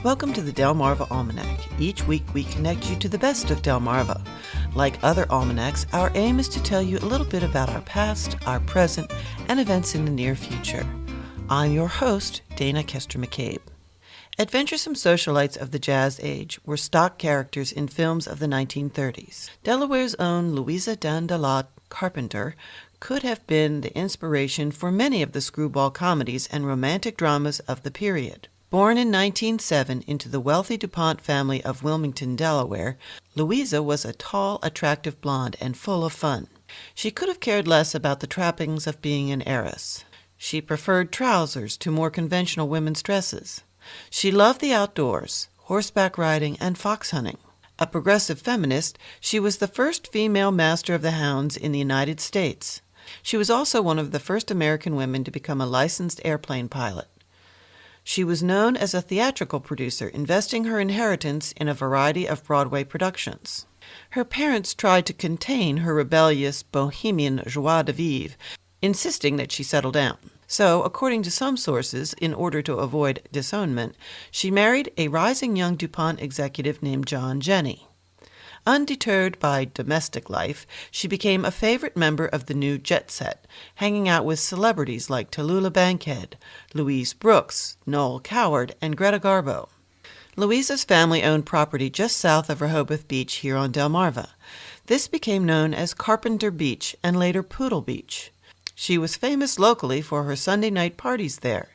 Welcome to the Delmarva Almanac. Each week we connect you to the best of Delmarva. Like other almanacs, our aim is to tell you a little bit about our past, our present, and events in the near future. I'm your host, Dana Kester McCabe. Adventuresome socialites of the Jazz Age were stock characters in films of the 1930s. Delaware's own Louisa Carpenter could have been the inspiration for many of the screwball comedies and romantic dramas of the period. Born in 1907 into the wealthy DuPont family of Wilmington, Delaware, Louisa was a tall, attractive blonde and full of fun. She could have cared less about the trappings of being an heiress. She preferred trousers to more conventional women's dresses. She loved the outdoors, horseback riding, and fox hunting. A progressive feminist, she was the first female master of the hounds in the United States. She was also one of the first American women to become a licensed airplane pilot. She was known as a theatrical producer, investing her inheritance in a variety of Broadway productions. Her parents tried to contain her rebellious bohemian joie de vivre, insisting that she settle down. So, according to some sources, in order to avoid disownment, she married a rising young DuPont executive named John Jenny. Undeterred by domestic life, she became a favorite member of the new jet set, hanging out with celebrities like Tallulah Bankhead, Louise Brooks, Noel Coward, and Greta Garbo. Louisa's family owned property just south of Rehoboth Beach here on Delmarva. This became known as Carpenter Beach and later Poodle Beach. She was famous locally for her Sunday night parties there.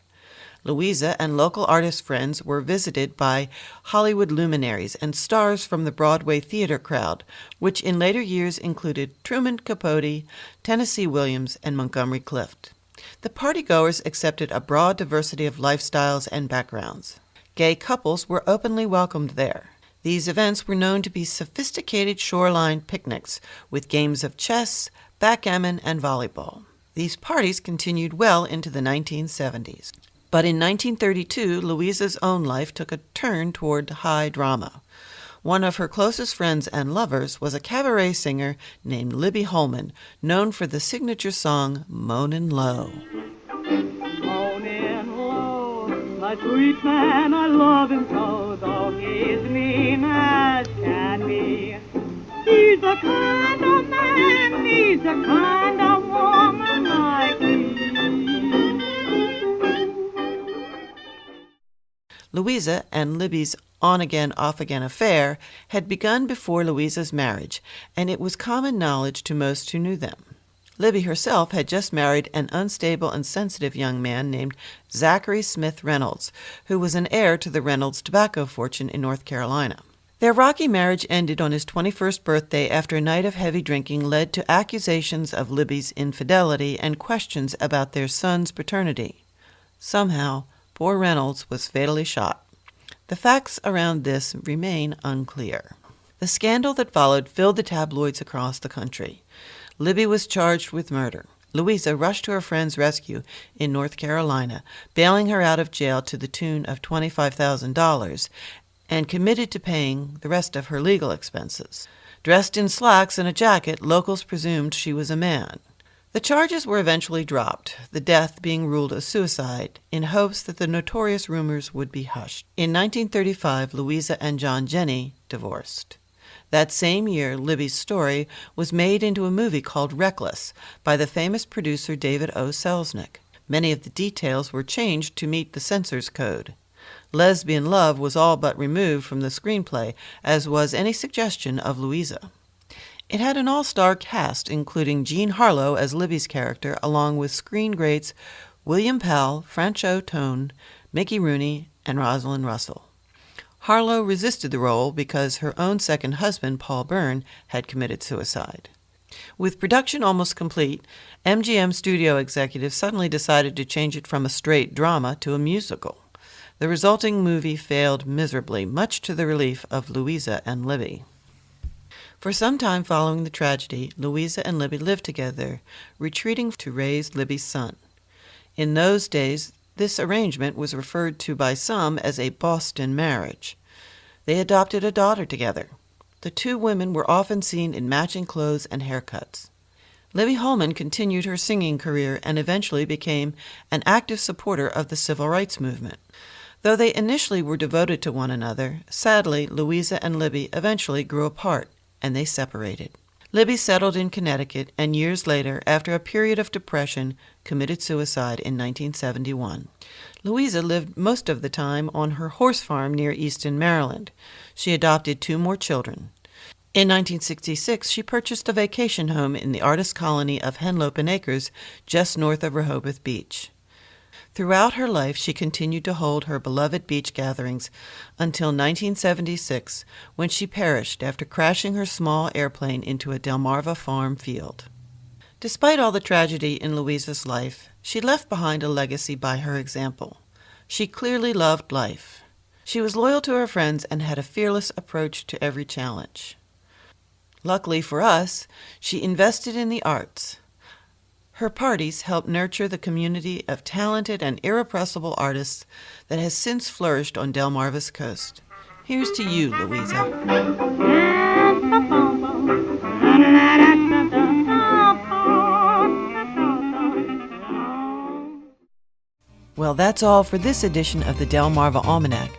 Louisa and local artist friends were visited by Hollywood luminaries and stars from the Broadway theater crowd, which in later years included Truman Capote, Tennessee Williams, and Montgomery Clift. The partygoers accepted a broad diversity of lifestyles and backgrounds. Gay couples were openly welcomed there. These events were known to be sophisticated shoreline picnics with games of chess, backgammon, and volleyball. These parties continued well into the 1970s. But in 1932, Louisa's own life took a turn toward high drama. One of her closest friends and lovers was a cabaret singer named Libby Holman, known for the signature song, Moanin' Low. Moanin' low, my sweet man, I love him so, though he's mean as can be. He's the kind of man, he's the kind of woman like me. Louisa and Libby's on-again, off-again affair had begun before Louisa's marriage, and it was common knowledge to most who knew them. Libby herself had just married an unstable and sensitive young man named Zachary Smith Reynolds, who was an heir to the Reynolds tobacco fortune in North Carolina. Their rocky marriage ended on his 21st birthday after a night of heavy drinking led to accusations of Libby's infidelity and questions about their son's paternity. Somehow, poor Reynolds was fatally shot. The facts around this remain unclear. The scandal that followed filled the tabloids across the country. Libby was charged with murder. Louisa rushed to her friend's rescue in North Carolina, bailing her out of jail to the tune of $25,000 and committed to paying the rest of her legal expenses. Dressed in slacks and a jacket, locals presumed she was a man. The charges were eventually dropped, the death being ruled a suicide, in hopes that the notorious rumors would be hushed. In 1935, Louisa and John Jenny divorced. That same year, Libby's story was made into a movie called Reckless by the famous producer David O. Selznick. Many of the details were changed to meet the censor's code. Lesbian love was all but removed from the screenplay, as was any suggestion of Louisa. It had an all-star cast, including Jean Harlow as Libby's character, along with screen greats William Powell, Franchot Tone, Mickey Rooney, and Rosalind Russell. Harlow resisted the role because her own second husband, Paul Byrne, had committed suicide. With production almost complete, MGM studio executives suddenly decided to change it from a straight drama to a musical. The resulting movie failed miserably, much to the relief of Louisa and Libby. For some time following the tragedy, Louisa and Libby lived together, retreating to raise Libby's son. In those days, this arrangement was referred to by some as a Boston marriage. They adopted a daughter together. The two women were often seen in matching clothes and haircuts. Libby Holman continued her singing career and eventually became an active supporter of the civil rights movement. Though they initially were devoted to one another, sadly, Louisa and Libby eventually grew apart, and they separated. Libby settled in Connecticut, and years later, after a period of depression, committed suicide in 1971. Louisa lived most of the time on her horse farm near Easton, Maryland. She adopted 2 more children. In 1966, she purchased a vacation home in the artist colony of Henlopen Acres, just north of Rehoboth Beach. Throughout her life, she continued to hold her beloved beach gatherings until 1976, when she perished after crashing her small airplane into a Delmarva farm field. Despite all the tragedy in Louisa's life, she left behind a legacy by her example. She clearly loved life. She was loyal to her friends and had a fearless approach to every challenge. Luckily for us, she invested in the arts. Her parties helped nurture the community of talented and irrepressible artists that has since flourished on Delmarva's coast. Here's to you, Louisa. Well, that's all for this edition of the Delmarva Almanac.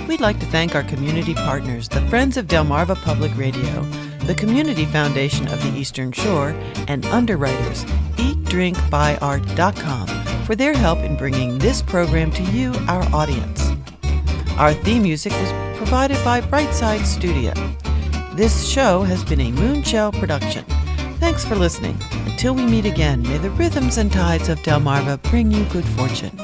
We'd like to thank our community partners, the Friends of Delmarva Public Radio, the Community Foundation of the Eastern Shore, and underwriters, eatdrinkbuyart.com, for their help in bringing this program to you, our audience. Our theme music was provided by Brightside Studio. This show has been a Moonshell production. Thanks for listening. Until we meet again, may the rhythms and tides of Delmarva bring you good fortune.